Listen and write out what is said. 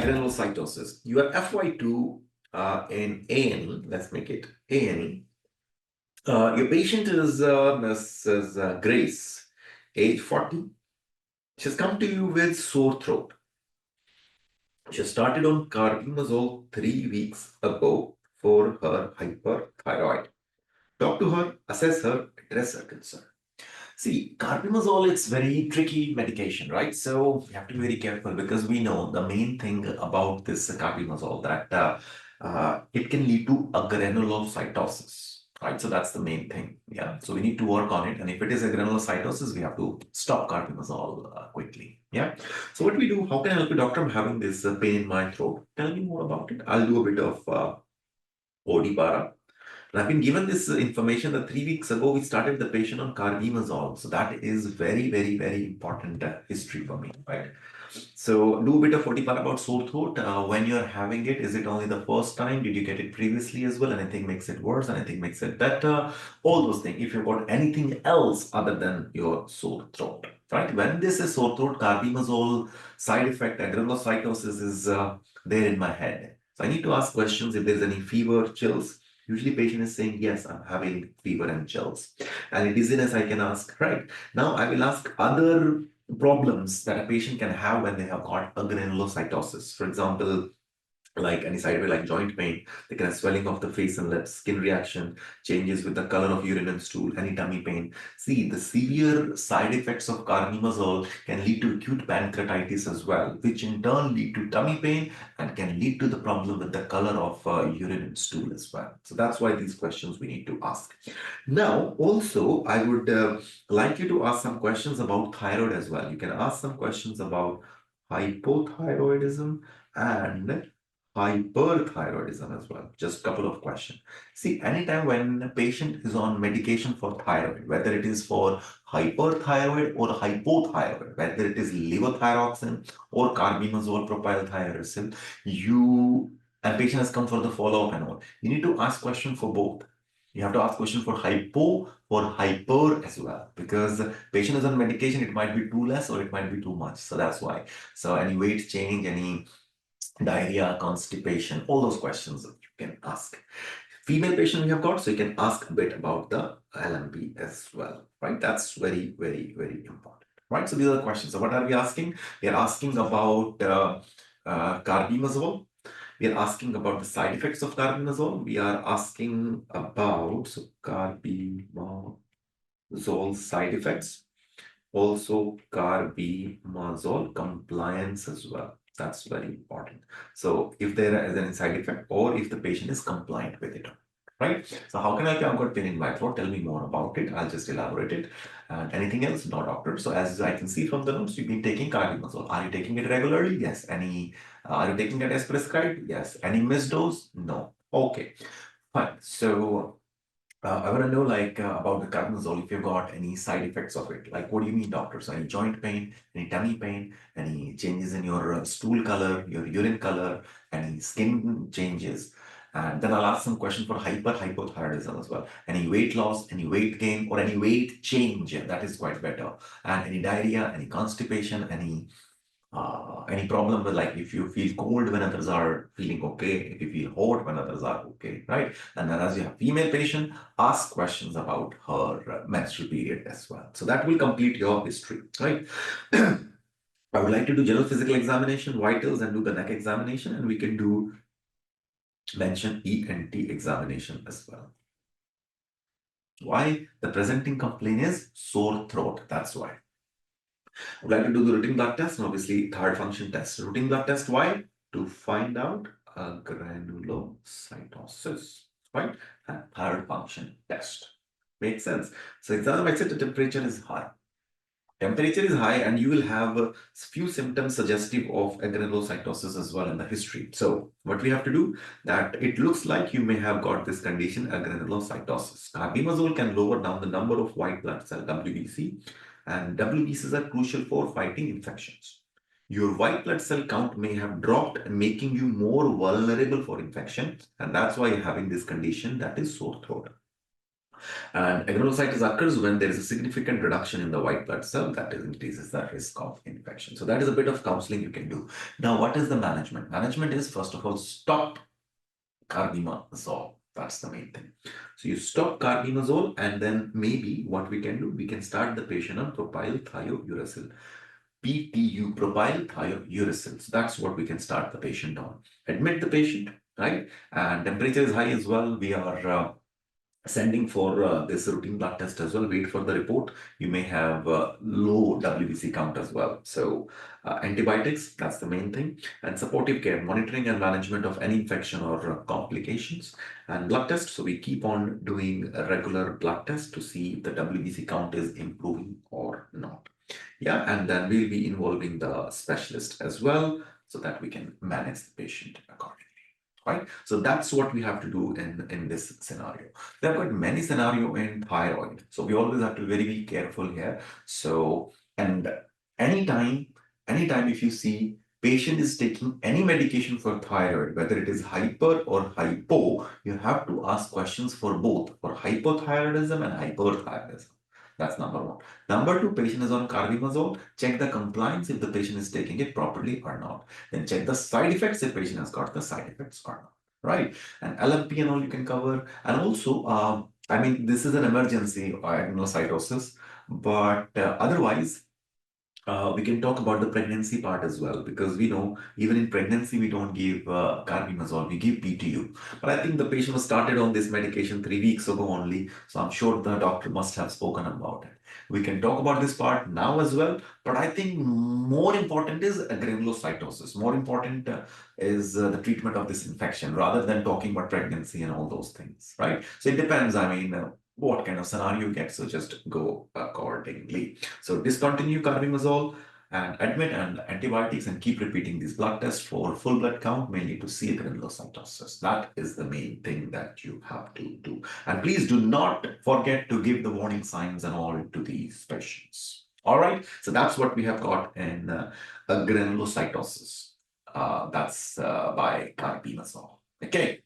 agranulocytosis. You are FY2 in A&E. Let's make it A&E. Your patient is Mrs. Grace, age 40. She's come to you with sore throat. She started on Carbimazole 3 weeks ago for her hyperthyroid. Talk to her, assess her, address her concern. See, Carbimazole, it's very tricky medication, right? So we have to be very careful because we know the main thing about this Carbimazole that it can lead to agranulocytosis, right? So that's the main thing. Yeah. So we need to work on it. And if it is agranulocytosis, we have to stop Carbimazole quickly. Yeah. So what we do, how can I help you, doctor? I'm having this pain in my throat. Tell me more about it. I'll do a bit of Odipara. And I've been given this information that 3 weeks ago we started the patient on Carbimazole. So that is very, very, very important history for me, right? So do a bit of Fortipar about sore throat. When you're having it, is it only the first time? Did you get it previously as well? Anything makes it worse? Anything makes it better? All those things. If you've got anything else other than your sore throat, right? When this is sore throat, Carbimazole side effect, agranulocytosis is there in my head. So I need to ask questions if there's any fever, chills. Usually patient is saying, yes, I'm having fever and chills. And dizziness I can ask, right? Now I will ask other problems that a patient can have when they have got agranulocytosis. For example, like any side effect like joint pain, they can have swelling of the face and lips, skin reaction, changes with the color of urine and stool, any tummy pain. See, the severe side effects of Carbimazole can lead to acute pancreatitis as well, which in turn lead to tummy pain and can lead to the problem with the color of urine and stool as well. So that's why these questions we need to ask. Now, also, I would like you to ask some questions about thyroid as well. You can ask some questions about hypothyroidism and hyperthyroidism as well. Just a couple of questions. See, anytime when a patient is on medication for thyroid, whether it is for hyperthyroid or hypothyroid, whether it is levothyroxine or carbimazole propylthiouracil, and patient has come for the follow-up and all, you need to ask question for both. You have to ask question for hypo or hyper as well, because patient is on medication, it might be too less or it might be too much. So that's why. So any weight change, any diarrhea, constipation, all those questions that you can ask. Female patient we have got, so you can ask a bit about the LMP as well, right? That's very, very, very important, right? So these are the questions. So what are we asking? We are asking about Carbimazole. We are asking about the side effects of Carbimazole. We are asking about Carbimazole side effects. Also Carbimazole compliance as well. That's very important. So if there is any side effect or if the patient is compliant with it, right? So how can I help you? I've got pain in my throat. Tell me more about it. I'll just elaborate it. And anything else? No, doctor. So as I can see from the notes, you've been taking Carbimazole. Are you taking it regularly? Yes. Are you taking it as prescribed? Yes. Any missed dose? No. Okay. Fine. So I want to know about the carbimazole, if you've got any side effects of it. Like, what do you mean, doctor? So any joint pain, any tummy pain, any changes in your stool color, your urine color, any skin changes? And then I'll ask some question for hypothyroidism as well. Any weight loss, any weight gain, or any weight change, that is quite better. And any diarrhea, any constipation, any problem with, like, if you feel cold when others are feeling okay, if you feel hot when others are okay, right? And then as you have female patient, ask questions about her menstrual period as well. So that will complete your history, right? I would like to do general physical examination, vitals, and do the neck examination, and we can do mention ENT examination as well. Why? The presenting complaint is sore throat. That's why. I would like to do the routine blood test and obviously thyroid function test. Routine blood test, why? To find out granulocytosis, right? And thyroid function test. Makes sense. So exam exit, the temperature is high. Temperature is high and you will have a few symptoms suggestive of agranulocytosis as well in the history. So what we have to do, that it looks like you may have got this condition, agranulocytosis. Carbimazole can lower down the number of white blood cell, WBC, and WBCs are crucial for fighting infections. Your white blood cell count may have dropped, making you more vulnerable for infection, and that's why you're having this condition, that is sore throat. And agranulocytosis occurs when there is a significant reduction in the white blood cell that increases the risk of infection. So that is a bit of counseling you can do. Now, what is the management? Management is, first of all, stop carbimazole. That's the main thing. So you stop carbimazole, and then maybe what we can do, we can start the patient on propyl thiouracil. PTU, propyl thiouracil. So that's what we can start the patient on. Admit the patient, right? And temperature is high as well. We are sending for this routine blood test as well. Wait for the report. You may have low WBC count as well. So antibiotics, that's the main thing. And supportive care, monitoring and management of any infection or complications. And blood test. So we keep on doing a regular blood test to see if the WBC count is improving or not. Yeah, and then we'll be involving the specialist as well so that we can manage the patient accordingly. Right? So that's what we have to do in this scenario. There are quite many scenario in thyroid. So we always have to be careful here. So, and anytime, anytime if you see patient is taking any medication for thyroid, whether it is hyper or hypo, you have to ask questions for both, for hypothyroidism and hyperthyroidism. That's number one. Number two, patient is on carbimazole. Check the compliance if the patient is taking it properly or not. Then check the side effects if patient has got the side effects or not. Right? And LMP and all you can cover. And also, I mean, this is an emergency agranulocytosis, but otherwise, we can talk about the pregnancy part as well, because we know even in pregnancy we don't give carbimazole, we give PTU. But I think the patient was started on this medication 3 weeks ago only, so I'm sure the doctor must have spoken about it. We can talk about this part now as well, but I think more important is granulocytosis. More important is the treatment of this infection rather than talking about pregnancy and all those things, right? So it depends. I mean, what kind of scenario you get, so just go accordingly. So discontinue carbimazole and admit and antibiotics and keep repeating these blood tests for full blood count, mainly to see granulocytosis. That is the main thing that you have to do. And please do not forget to give the warning signs and all to these patients. All right, so that's what we have got in granulocytosis. That's by carbimazole. Okay.